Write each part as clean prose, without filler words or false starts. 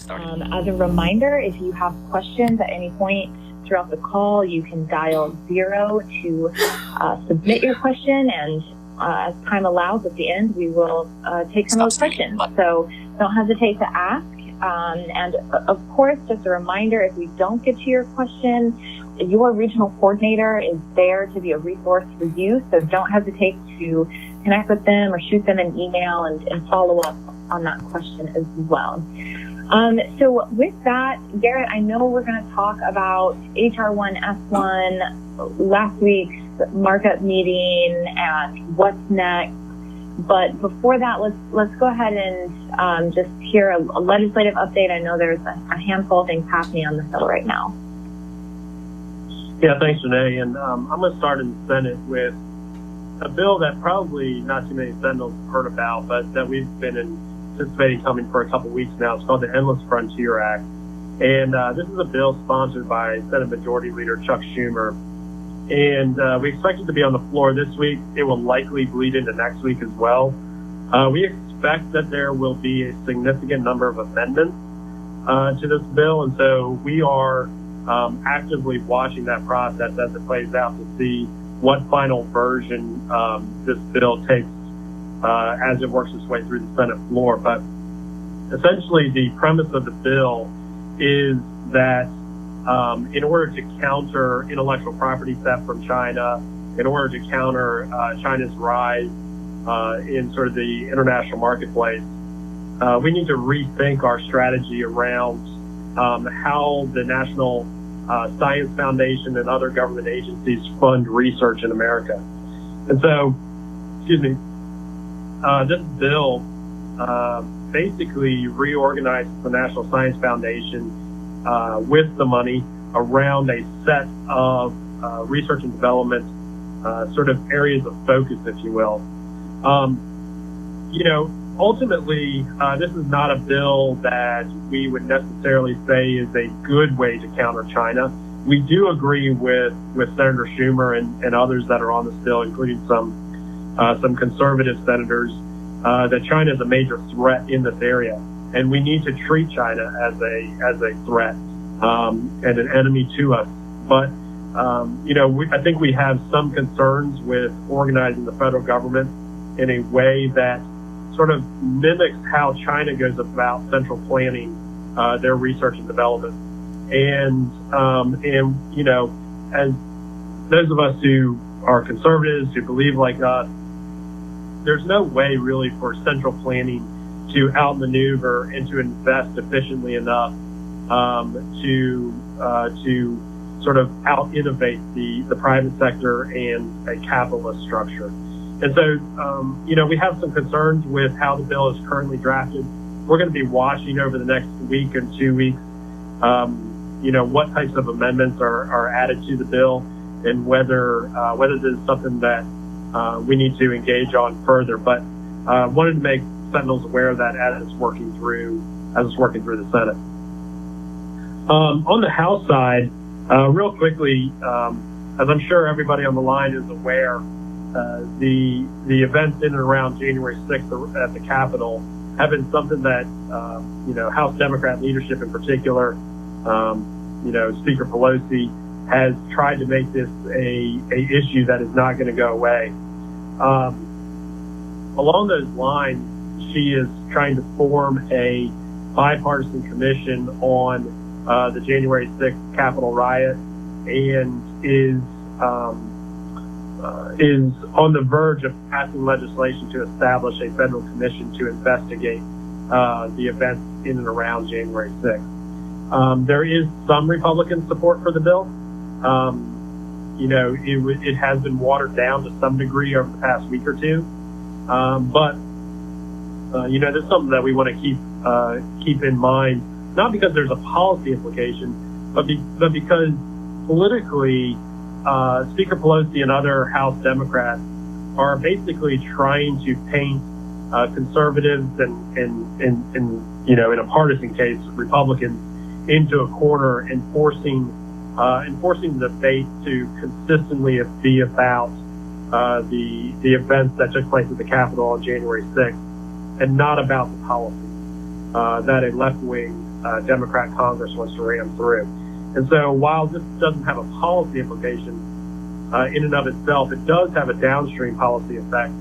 started. As a reminder, if you have questions at any point throughout the call, you can dial 0 to submit your question, and as time allows at the end, we will take some of those questions. So don't hesitate to ask. And of course, just a reminder, if we don't get to your question, your regional coordinator is there to be a resource for you. So don't hesitate to connect with them or shoot them an email and follow up on that question as well. So with that, Garrett, I know we're going to talk about HR1S1, last week's markup meeting and what's next. But before that, let's go ahead and just hear a legislative update. I know there's a handful of things happening on the Hill right now. Yeah, thanks, Renee. And I'm going to start in the Senate with a bill that probably not too many Sentinels have heard about, but that we've been anticipating coming for a couple weeks now. It's called the Endless Frontier Act. And this is a bill sponsored by Senate Majority Leader Chuck Schumer. And we expect it to be on the floor this week. It will likely bleed into next week as well. We expect that there will be a significant number of amendments to this bill. And so we are actively watching that process as it plays out to see what final version this bill takes as it works its way through the Senate floor. But essentially the premise of the bill is that in order to counter intellectual property theft from China, in order to counter China's rise in sort of the international marketplace, we need to rethink our strategy around how the National Science Foundation and other government agencies fund research in America. And so, this bill basically reorganizes the National Science Foundation with the money around a set of research and development sort of areas of focus, if you will. Ultimately, this is not a bill that we would necessarily say is a good way to counter China. We do agree with Senator Schumer and others that are on this bill, including some conservative senators, that China is a major threat in this area. And we need to treat China as a threat and an enemy to us. But I think we have some concerns with organizing the federal government in a way that sort of mimics how China goes about central planning their research and development. And as those of us who are conservatives, who believe like us, there's no way really for central planning to outmaneuver and to invest efficiently enough to sort of out-innovate the private sector and a capitalist structure. And so, we have some concerns with how the bill is currently drafted. We're going to be watching over the next week and 2 weeks, what types of amendments are added to the bill and whether this is something that we need to engage on further. But wanted to make Sentinels aware of that as it's working through the Senate. On the House side, real quickly, as I'm sure everybody on the line is aware, the events in and around January 6th at the Capitol have been something that House Democrat leadership in particular, Speaker Pelosi has tried to make this a issue that is not going to go away. Along those lines, she is trying to form a bipartisan commission on the January 6th Capitol riot and is on the verge of passing legislation to establish a federal commission to investigate the events in and around January 6th. There is some Republican support for the bill. It has been watered down to some degree over the past week or two. But this is something that we want to keep in mind, not because there's a policy implication, but because politically, Speaker Pelosi and other House Democrats are basically trying to paint conservatives and in a partisan case, Republicans into a corner and forcing the debate to consistently be about the events that took place at the Capitol on January 6th and not about the policy that a left-wing Democrat Congress wants to ram through. And so while this doesn't have a policy implication in and of itself, it does have a downstream policy effect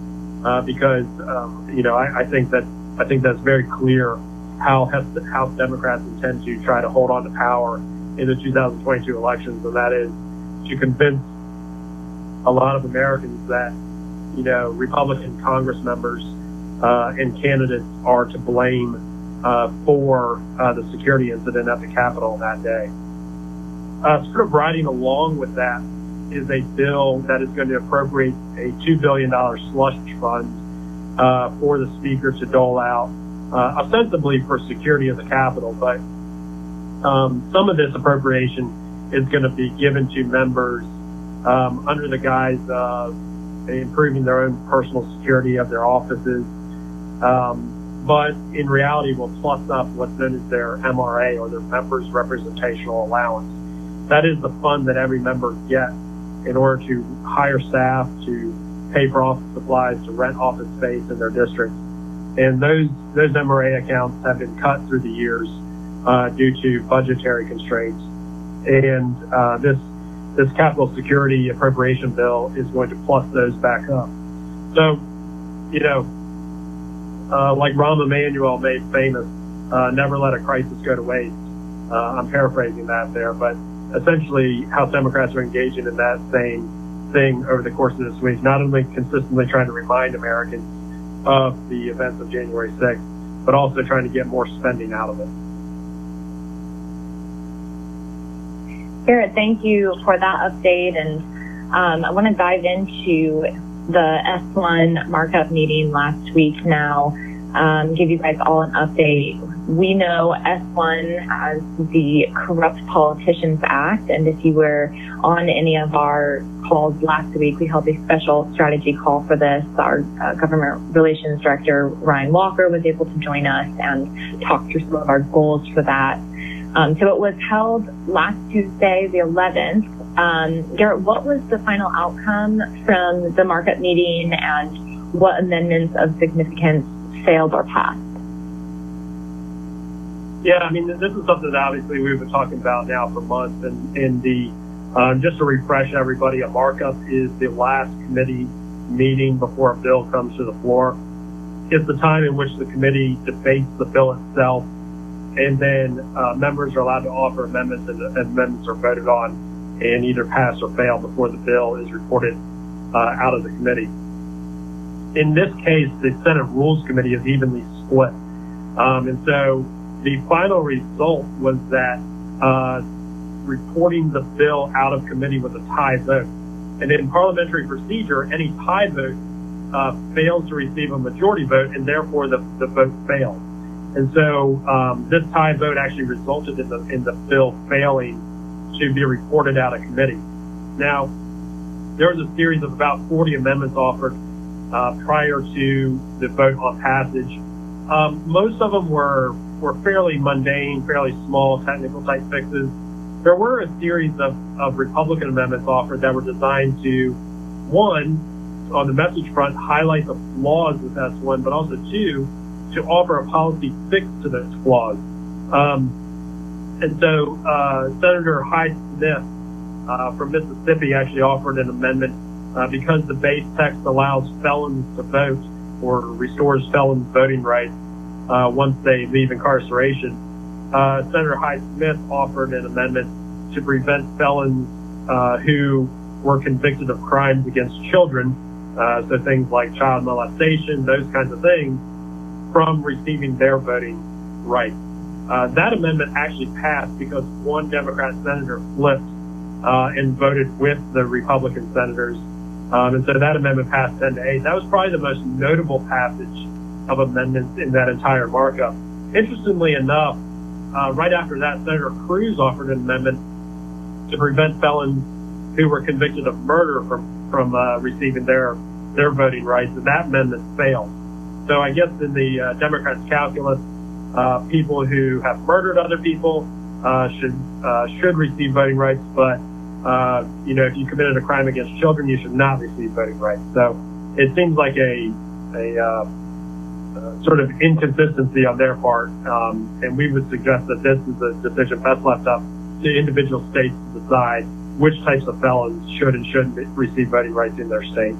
because I think that's very clear how House Democrats intend to try to hold on to power in the 2022 elections, and that is to convince a lot of Americans that Republican Congress members and candidates are to blame for the security incident at the Capitol that day. Sort of riding along with that is a bill that is going to appropriate a $2 billion slush fund for the Speaker to dole out, ostensibly for security of the Capitol. But some of this appropriation is going to be given to members under the guise of improving their own personal security of their offices, but in reality will plus up what's known as their MRA, or their Members Representational Allowance. That is the fund that every member gets in order to hire staff, to pay for office supplies, to rent office space in their districts. And those MRA accounts have been cut through the years due to budgetary constraints. And this capital security appropriation bill is going to plus those back up. So, like Rahm Emanuel made famous, never let a crisis go to waste. I'm paraphrasing that there, but essentially House Democrats are engaging in that same thing over the course of this week, not only consistently trying to remind Americans of the events of January 6th, but also trying to get more spending out of it. Garrett, thank you for that update. And I want to dive into the S1 markup meeting last week now, give you guys all an update. We know S1 as the Corrupt Politicians Act, and if you were on any of our calls last week, we held a special strategy call for this. Our Government Relations Director, Ryan Walker, was able to join us and talk through some of our goals for that. So it was held last Tuesday, the 11th. Garrett, what was the final outcome from the markup meeting, and what amendments of significance failed or passed? Yeah, I mean, this is something that obviously we've been talking about now for months. And just to refresh everybody, a markup is the last committee meeting before a bill comes to the floor. It's the time in which the committee debates the bill itself, and then members are allowed to offer amendments, and amendments are voted on and either pass or fail before the bill is reported out of the committee. In this case, the Senate Rules Committee is evenly split. And so the final result was that reporting the bill out of committee was a tie vote. And in parliamentary procedure, any tie vote fails to receive a majority vote, and therefore the vote fails. And so this tie vote actually resulted in the bill failing to be reported out of committee. Now, there was a series of about 40 amendments offered prior to the vote on passage. Most of them were fairly mundane, fairly small technical type fixes. There were a series of Republican amendments offered that were designed to, one, on the message front, highlight the flaws with S1, but also two, to offer a policy fix to those flaws. And so Senator Hyde-Smith from Mississippi actually offered an amendment because the base text allows felons to vote or restores felons' voting rights once they leave incarceration. Senator Hyde-Smith offered an amendment to prevent felons who were convicted of crimes against children, so things like child molestation, those kinds of things, from receiving their voting rights. That amendment actually passed because one Democrat senator flipped and voted with the Republican senators. And so that amendment passed 10-8. That was probably the most notable passage of amendments in that entire markup. Interestingly enough, right after that, Senator Cruz offered an amendment to prevent felons who were convicted of murder from receiving their voting rights, and that amendment failed. So I guess in the Democrats' calculus, people who have murdered other people should receive voting rights, but if you committed a crime against children, you should not receive voting rights. So it seems like a sort of inconsistency on their part, and we would suggest that this is a decision best left up to individual states to decide which types of felons should and shouldn't receive voting rights in their state.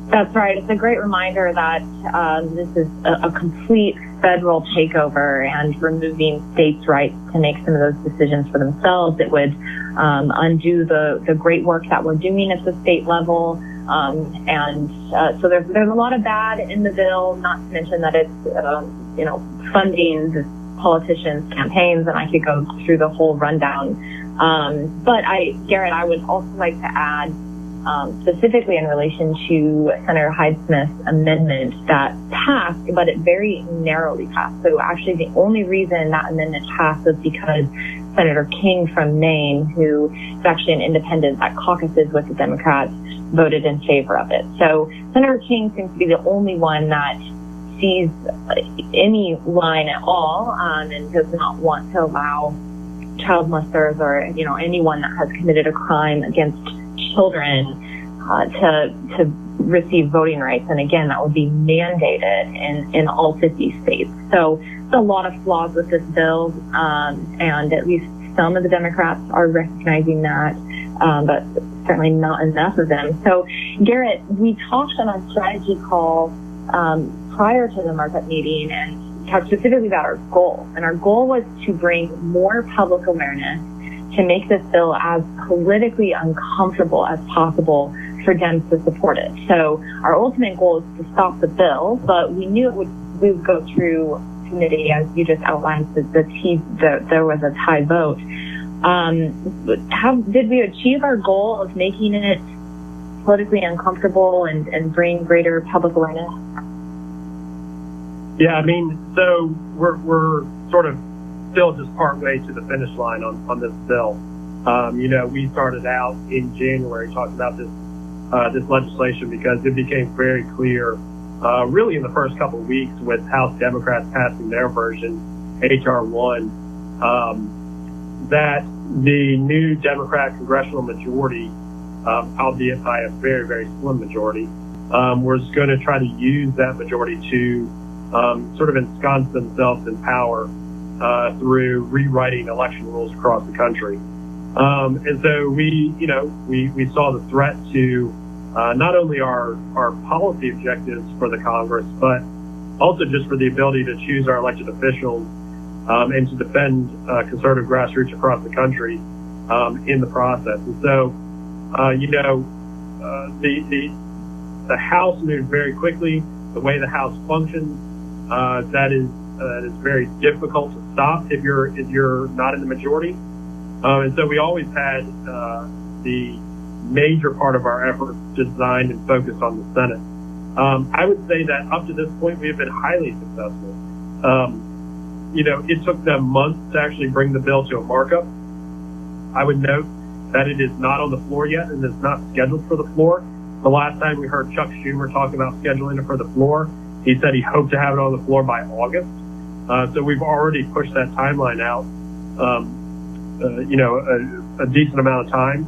That's right. It's a great reminder that this is a complete federal takeover, and removing states' rights to make some of those decisions for themselves. It would undo the great work that we're doing at the state level. So there's a lot of bad in the bill, not to mention that it's, funding the politicians' campaigns, and I could go through the whole rundown. But Garrett, I would also like to add, specifically in relation to Senator Hyde-Smith's amendment that passed, but it very narrowly passed. So actually the only reason that amendment passed was because Senator King from Maine, who is actually an independent that caucuses with the Democrats, voted in favor of it. So Senator King seems to be the only one that sees any line at all, and does not want to allow child molesters or anyone that has committed a crime against children to receive voting rights. And again, that would be mandated in all 50 states. So there's a lot of flaws with this bill, and at least some of the Democrats are recognizing that, but certainly not enough of them. So Garrett, we talked on our strategy call prior to the markup meeting and talked specifically about our goal. And our goal was to bring more public awareness to make this bill as politically uncomfortable as possible for Dems to support it. So our ultimate goal is to stop the bill, but we knew we would go through committee, as you just outlined, there was a tie vote. How did we achieve our goal of making it politically uncomfortable and bring greater public awareness? Yeah, so we're sort of still just partway to the finish line on this bill. We started out in January talking about this legislation because it became very clear, really in the first couple of weeks with House Democrats passing their version, H.R. 1, that the new Democrat congressional majority, albeit by a very, very slim majority, was going to try to use that majority to sort of ensconce themselves in power through rewriting election rules across the country. And so we saw the threat to not only our policy objectives for the Congress, but also just for the ability to choose our elected officials and to defend conservative grassroots across the country in the process. And so, the House moved very quickly. The way the House functions, that is very difficult to stop if you're not in the majority. And so we always had the major part of our effort designed and focused on the Senate. I would say that up to this point, we have been highly successful. It took them months to actually bring the bill to a markup. I would note that it is not on the floor yet and is not scheduled for the floor. The last time we heard Chuck Schumer talk about scheduling it for the floor, he said he hoped to have it on the floor by August. So we've already pushed that timeline out, a decent amount of time.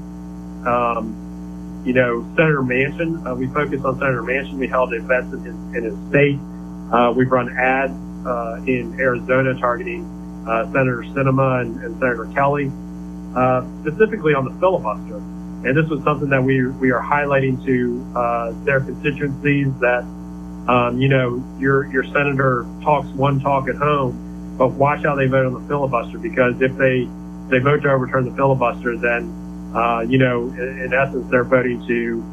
Senator Manchin, we focused on Senator Manchin. We held events in his state. We've run ads in Arizona targeting Senator Sinema and Senator Kelly, specifically on the filibuster. And this was something that we are highlighting to their constituencies that, your senator talks one talk at home, but watch how they vote on the filibuster, because if they vote to overturn the filibuster, then, in essence, they're voting to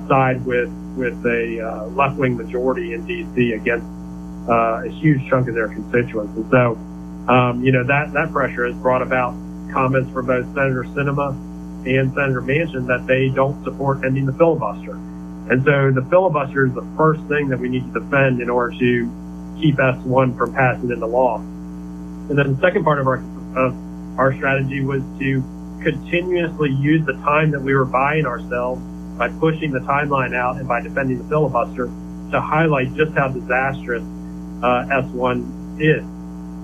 side with a left-wing majority in D.C. against a huge chunk of their constituents. And so, that pressure has brought about comments from both Senator Sinema and Senator Manchin that they don't support ending the filibuster. And so the filibuster is the first thing that we need to defend in order to keep S1 from passing into law. And then the second part of our strategy was to continuously use the time that we were buying ourselves by pushing the timeline out and by defending the filibuster to highlight just how disastrous S1 is.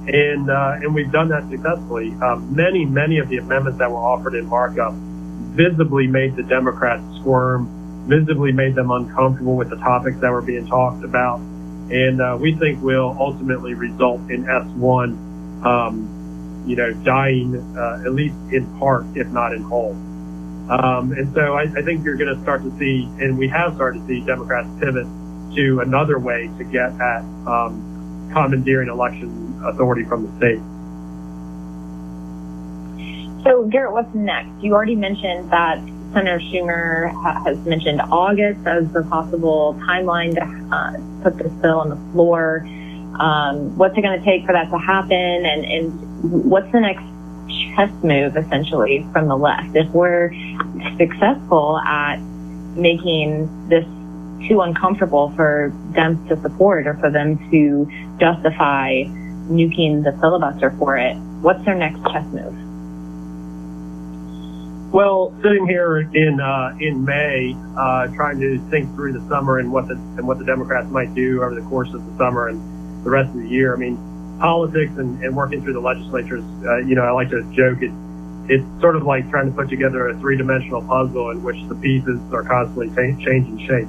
And we've done that successfully. Many of the amendments that were offered in markup visibly made the Democrats squirm, visibly made them uncomfortable with the topics that were being talked about, and we think will ultimately result in S1, dying at least in part, if not in whole. And so I think you're going to start to see, and we have started to see, Democrats pivot to another way to get at commandeering election authority from the state. So, Garrett, what's next? You already mentioned that Senator Schumer has mentioned August as the possible timeline to put this bill on the floor. What's it going to take for that to happen? And what's the next chess move, essentially, from the left? If we're successful at making this too uncomfortable for Dems to support or for them to justify nuking the filibuster for it, what's their next chess move? Well, sitting here in May, trying to think through the summer and what the Democrats might do over the course of the summer and the rest of the year. I mean, politics and working through the legislatures. I like to joke it's sort of like trying to put together a three-dimensional puzzle in which the pieces are constantly changing shape.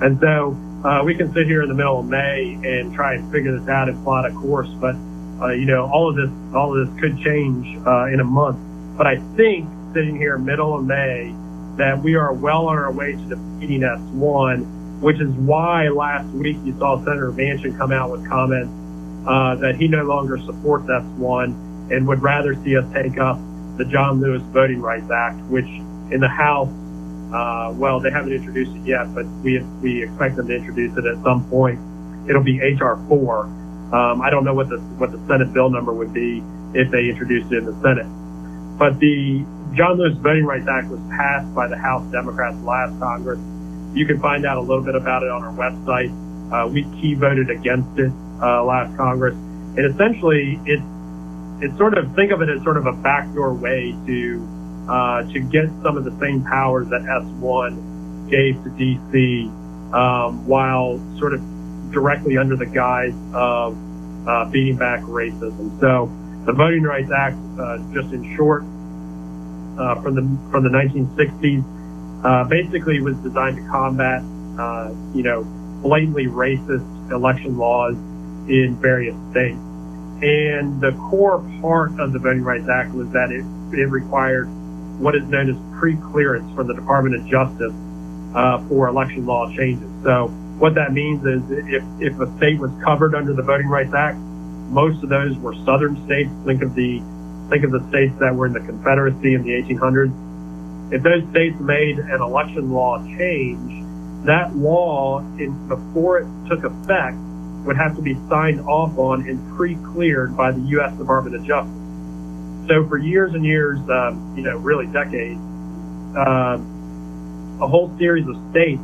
And so we can sit here in the middle of May and try and figure this out and plot a course, but all of this could change in a month. But I think, sitting here middle of May, that we are well on our way to defeating S1, which is why last week you saw Senator Manchin come out with comments that he no longer supports S1 and would rather see us take up the John Lewis Voting Rights Act, which in the House, they haven't introduced it yet, but we expect them to introduce it at some point. It'll be H.R. 4. I don't know what the Senate bill number would be if they introduced it in the Senate. But the John Lewis Voting Rights Act was passed by the House Democrats last Congress. You can find out a little bit about it on our website. We key voted against it last Congress. And essentially, it's sort of, think of it as sort of a backdoor way to get some of the same powers that S1 gave to D.C. While sort of directly under the guise of beating back racism. So the Voting Rights Act, just in short, from the 1960s, basically was designed to combat, blatantly racist election laws in various states. And the core part of the Voting Rights Act was that it required what is known as pre-clearance from the Department of Justice for election law changes. So what that means is if a state was covered under the Voting Rights Act, most of those were southern states. Think of the states that were in the Confederacy in the 1800s. If those states made an election law change, that law, before it took effect, would have to be signed off on and pre-cleared by the U.S. Department of Justice. So for years and years, really decades, a whole series of states,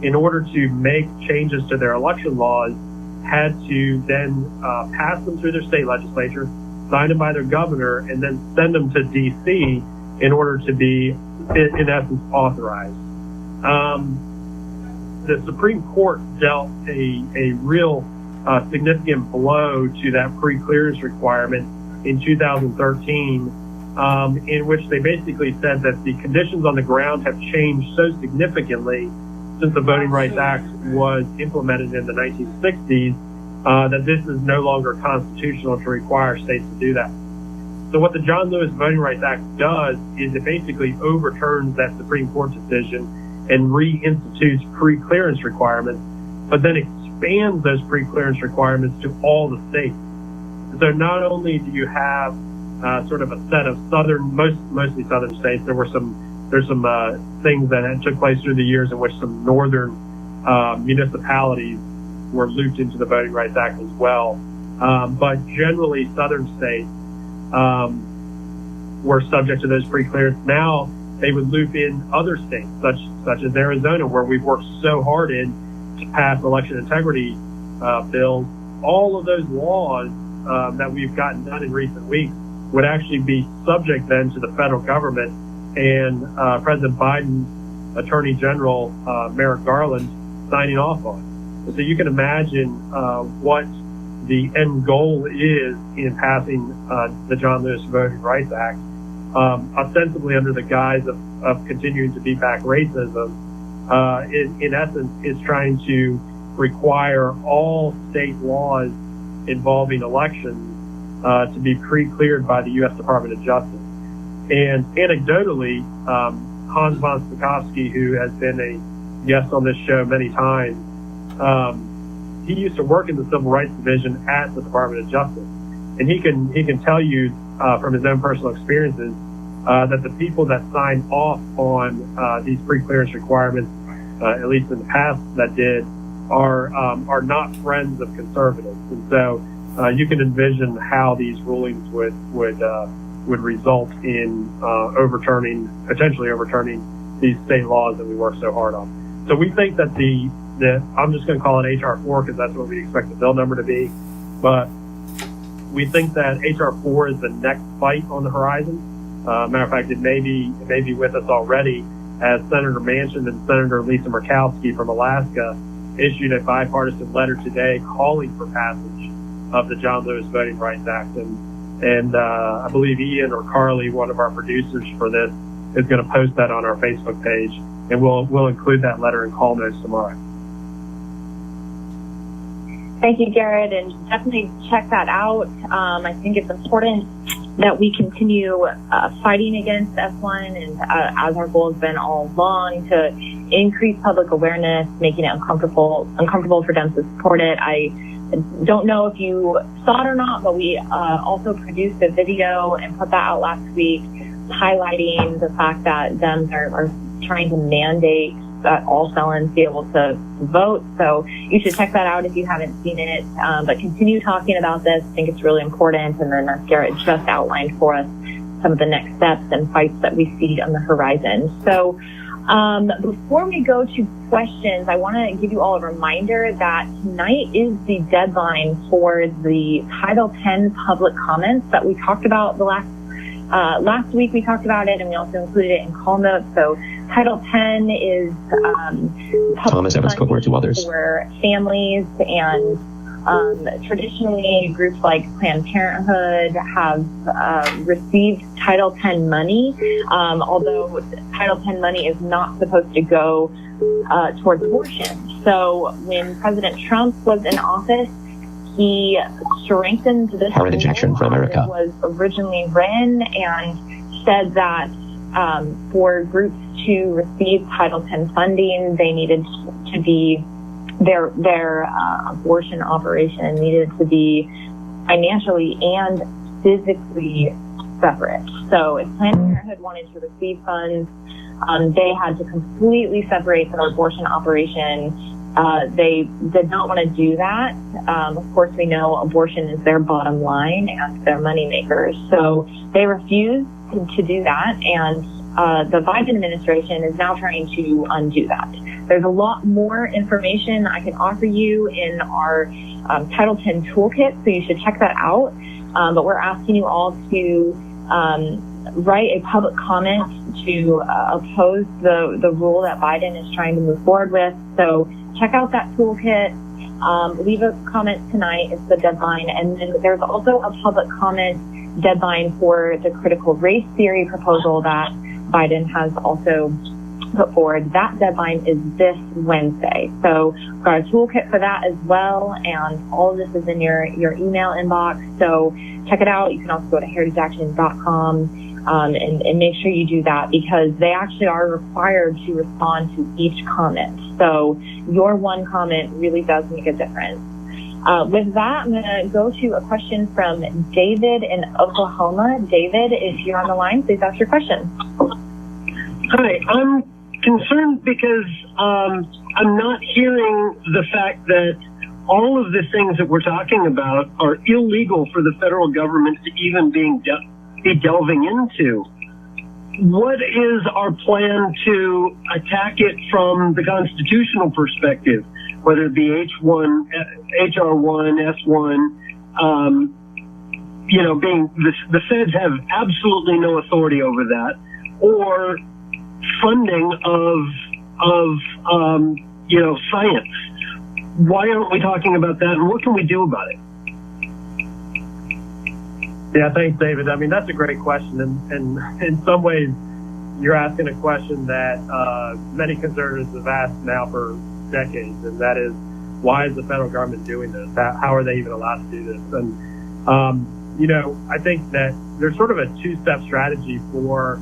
in order to make changes to their election laws, had to then pass them through their state legislature, sign them by their governor, and then send them to D.C. in order to be, in essence, authorized. The Supreme Court dealt a real significant blow to that pre-clearance requirement in 2013, in which they basically said that the conditions on the ground have changed so significantly since the Voting Rights Act was implemented in the 1960s, that this is no longer constitutional to require states to do that. So what the John Lewis Voting Rights Act does is it basically overturns that Supreme Court decision and reinstitutes pre-clearance requirements, but then expands those pre-clearance requirements to all the states. So not only do you have sort of a set of mostly southern states, there's some things that took place through the years in which some northern municipalities were looped into the Voting Rights Act as well. But generally, southern states were subject to those pre-clearance. Now they would loop in other states, such as Arizona, where we've worked so hard to pass election integrity bills. All of those laws that we've gotten done in recent weeks would actually be subject then to the federal government and President Biden's Attorney General, Merrick Garland, signing off on. So you can imagine what the end goal is in passing the John Lewis Voting Rights Act, ostensibly under the guise of continuing to beat back racism. in essence, is trying to require all state laws involving elections to be pre-cleared by the U.S. Department of Justice. And anecdotally, Hans von Spakovsky, who has been a guest on this show many times, he used to work in the Civil Rights Division at the Department of Justice. And he can tell you from his own personal experiences that the people that sign off on these pre-clearance requirements, at least in the past that did, are not friends of conservatives. And so you can envision how these rulings would result in potentially overturning these state laws that we work so hard on. So we think that I'm just going to call it H.R. 4 because that's what we expect the bill number to be. But we think that H.R. 4 is the next fight on the horizon. Matter of fact, it may be with us already, as Senator Manchin and Senator Lisa Murkowski from Alaska issued a bipartisan letter today calling for passage of the John Lewis Voting Rights Act. And I believe Ian or Carly, one of our producers for this, is going to post that on our Facebook page, and we'll include that letter in call notes tomorrow. Thank you, Garrett, and definitely check that out. I think it's important that we continue fighting against S1, and as our goal has been all along, to increase public awareness, making it uncomfortable for them to support it. I don't know if you saw it or not, but we also produced a video and put that out last week highlighting the fact that Dems are trying to mandate that all felons be able to vote. So you should check that out if you haven't seen it. But continue talking about this. I think it's really important. And then as Garrett just outlined for us, some of the next steps and fights that we see on the horizon. So before we go to questions, I want to give you all a reminder that tonight is the deadline for the Title 10 public comments that we talked about last week. We talked about it, and we also included it in call notes. So Title 10 is Thomas Evans Cooper to others for families, and traditionally groups like Planned Parenthood have received Title 10 money, although Title 10 money is not supposed to go towards abortion. So when President Trump was in office, he strengthened this Heritage Action for America. It was originally written and said that for groups to receive Title 10 funding, they needed to be their abortion operation needed to be financially and physically separate. So if Planned Parenthood wanted to receive funds, they had to completely separate their abortion operation. They did not want to do that. Of course, we know abortion is their bottom line and their money makers. So they refused to do that, and the Biden administration is now trying to undo that. There's a lot more information I can offer you in our Title 10 toolkit, so you should check that out. But we're asking you all to write a public comment to oppose the rule that Biden is trying to move forward with. So check out that toolkit. Leave a comment tonight. It's the deadline. And then there's also a public comment deadline for the critical race theory proposal that Biden has also put forward. That deadline is this Wednesday. So we've got a toolkit for that as well, and all of this is in your email inbox. So check it out. You can also go to heritageaction.com and make sure you do that, because they actually are required to respond to each comment. So your one comment really does make a difference. With that, I'm going to go to a question from David in Oklahoma. David, if you're on the line, please ask your question. Hi, I'm concerned because I'm not hearing the fact that all of the things that we're talking about are illegal for the federal government to even be delving into. What is our plan to attack it from the constitutional perspective, whether it be H1, HR1, S1, being the feds have absolutely no authority over that, or funding of science. Why aren't we talking about that, and what can we do about it? Yeah, thanks, David. I mean, that's a great question, and in some ways, you're asking a question that many conservatives have asked now for decades, and that is, why is the federal government doing this? How are they even allowed to do this? And I think that there's sort of a two-step strategy for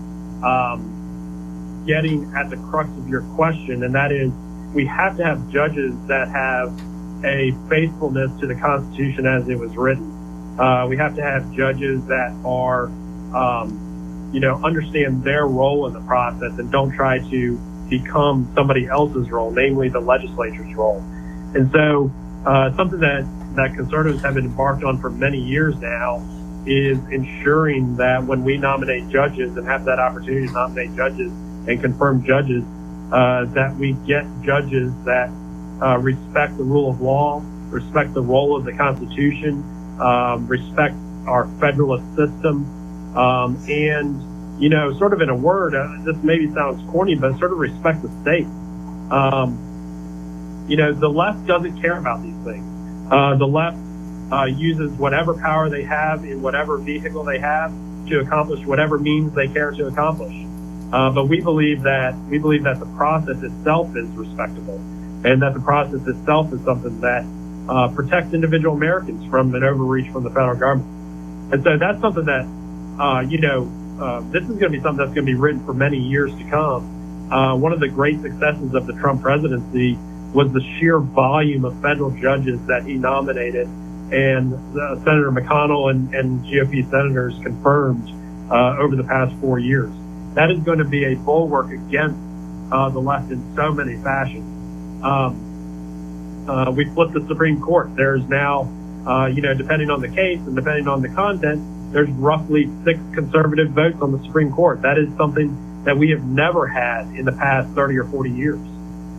getting at the crux of your question, and that is, we have to have judges that have a faithfulness to the Constitution as it was written. We have to have judges that are, understand their role in the process and don't try to become somebody else's role, namely the legislature's role. And so something that conservatives have been embarked on for many years now is ensuring that when we nominate judges and have that opportunity to nominate judges and confirm judges, that we get judges that respect the rule of law, respect the role of the Constitution, respect our federalist system, and, sort of in a word, this maybe sounds corny, but sort of respect the state. The left doesn't care about these things. The left uses whatever power they have in whatever vehicle they have to accomplish whatever means they care to accomplish. But we believe that the process itself is respectable, and that the process itself is something that protects individual Americans from an overreach from the federal government. And so that's something that this is going to be something that's going to be written for many years to come. One of the great successes of the Trump presidency was the sheer volume of federal judges that he nominated, and Senator McConnell and GOP senators confirmed over the past 4 years. That is going to be a bulwark against the left in so many fashions. We flipped the Supreme Court. There's now, depending on the case and depending on the content, there's roughly 6 conservative votes on the Supreme Court. That is something that we have never had in the past 30 or 40 years.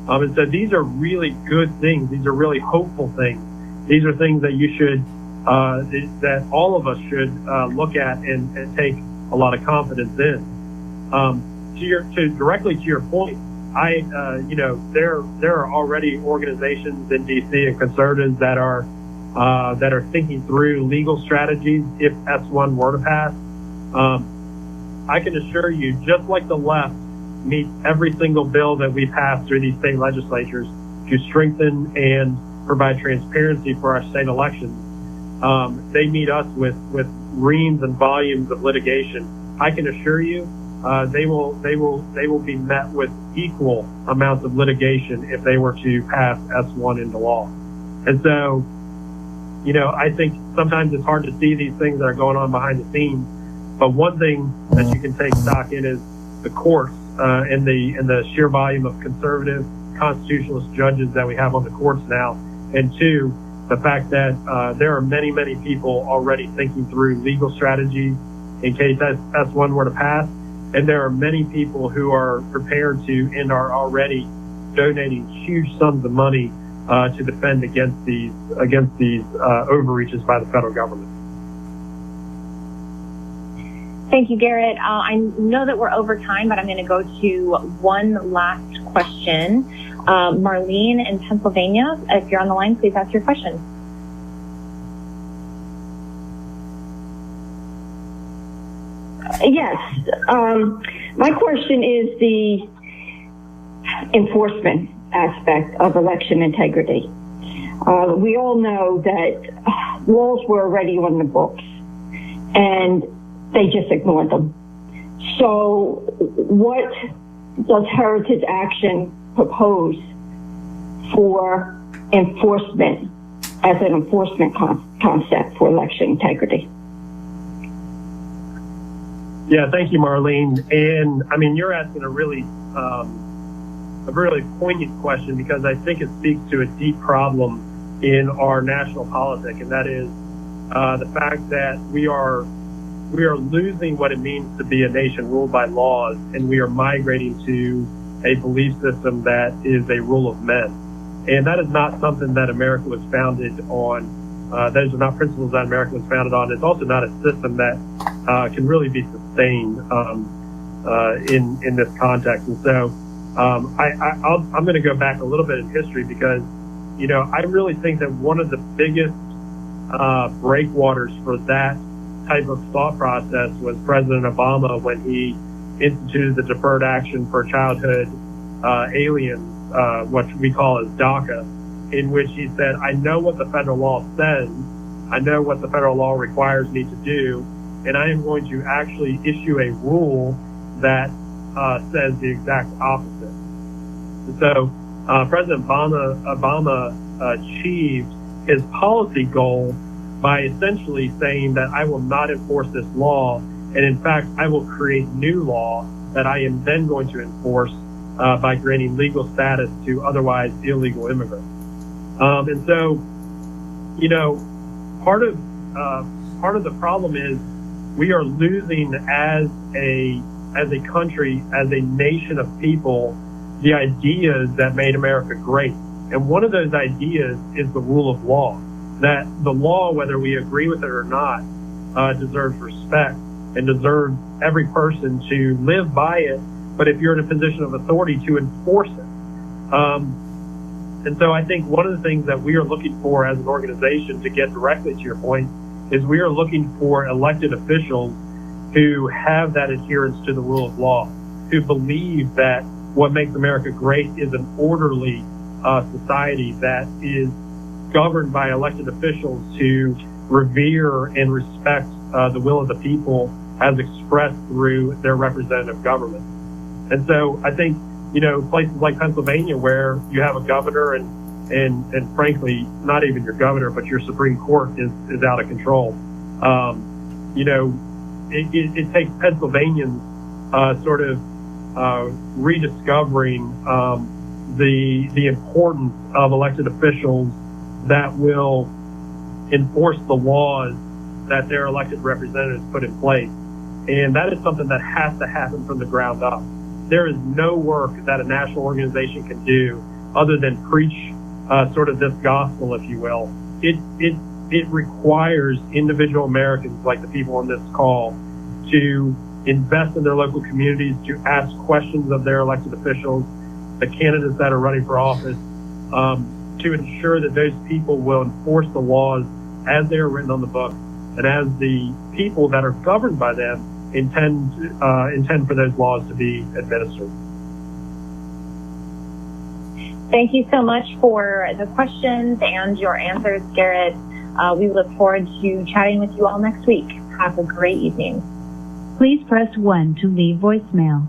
And so these are really good things. These are really hopeful things. These are things that you should, that all of us should look at and take a lot of confidence in. Directly to your point, there are already organizations in DC and conservatives that are thinking through legal strategies if S1 were to pass. I can assure you, just like the left meets every single bill that we pass through these state legislatures to strengthen and provide transparency for our state elections, they meet us with reams and volumes of litigation. I can assure you, they will be met with equal amounts of litigation if they were to pass S1 into law. And so, I think sometimes it's hard to see these things that are going on behind the scenes. But one thing that you can take stock in is the courts and the sheer volume of conservative constitutionalist judges that we have on the courts now. And two, the fact that there are many, many people already thinking through legal strategies in case S1 were to pass. And there are many people who are prepared to and are already donating huge sums of money to defend against these overreaches by the federal government. Thank you, Garrett. I know that we're over time, but I'm going to go to one last question. Marlene in Pennsylvania, if you're on the line, please ask your question. Yes. My question is the enforcement aspect of election integrity. We all know that laws were already on the books, and they just ignored them. So what does Heritage Action propose for enforcement as an enforcement concept for election integrity? Yeah, thank you, Marlene. And I mean, you're asking a really poignant question, because I think it speaks to a deep problem in our national politics, and that is the fact that we are losing what it means to be a nation ruled by laws, and we are migrating to a belief system that is a rule of men. And that is not something that America was founded on. Those are not principles that America was founded on. It's also not a system that can really be sustained in this context. And so I'm going to go back a little bit in history, because I really think that one of the biggest breakwaters for that type of thought process was President Obama, when he instituted the Deferred Action for Childhood Aliens, what we call as DACA, in which he said, I know what the federal law says, I know what the federal law requires me to do, and I am going to actually issue a rule that says the exact opposite. So President Obama achieved his policy goal by essentially saying that I will not enforce this law, and in fact, I will create new law that I am then going to enforce by granting legal status to otherwise illegal immigrants. And so, you know, part of the problem is we are losing as a country, as a nation of people, the ideas that made America great. And one of those ideas is the rule of law, that the law, whether we agree with it or not, deserves respect and deserves every person to live by it, but if you're in a position of authority, to enforce it. And so I think one of the things that we are looking for as an organization, to get directly to your point, is we are looking for elected officials who have that adherence to the rule of law, who believe that what makes America great is an orderly society that is governed by elected officials who revere and respect the will of the people as expressed through their representative government. And so I think, you know, places like Pennsylvania, where you have a governor and frankly, not even your governor, but your Supreme Court is out of control. You know, it takes Pennsylvanians sort of rediscovering the importance of elected officials that will enforce the laws that their elected representatives put in place. And that is something that has to happen from the ground up. There is no work that a national organization can do other than preach sort of this gospel, if you will. It requires individual Americans, like the people on this call, to invest in their local communities, to ask questions of their elected officials, the candidates that are running for office, to ensure that those people will enforce the laws as they are written on the book, and as the people that are governed by them intend for those laws to be administered. Thank you so much for the questions and your answers, Garrett. We look forward to chatting with you all next week. Have a great evening. Please press 1 to leave voicemail.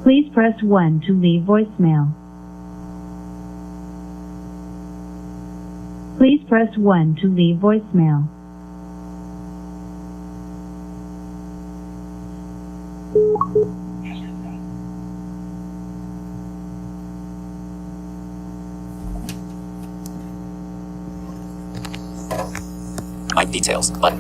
Please press 1 to leave voicemail. Please press 1 to leave voicemail. My details button.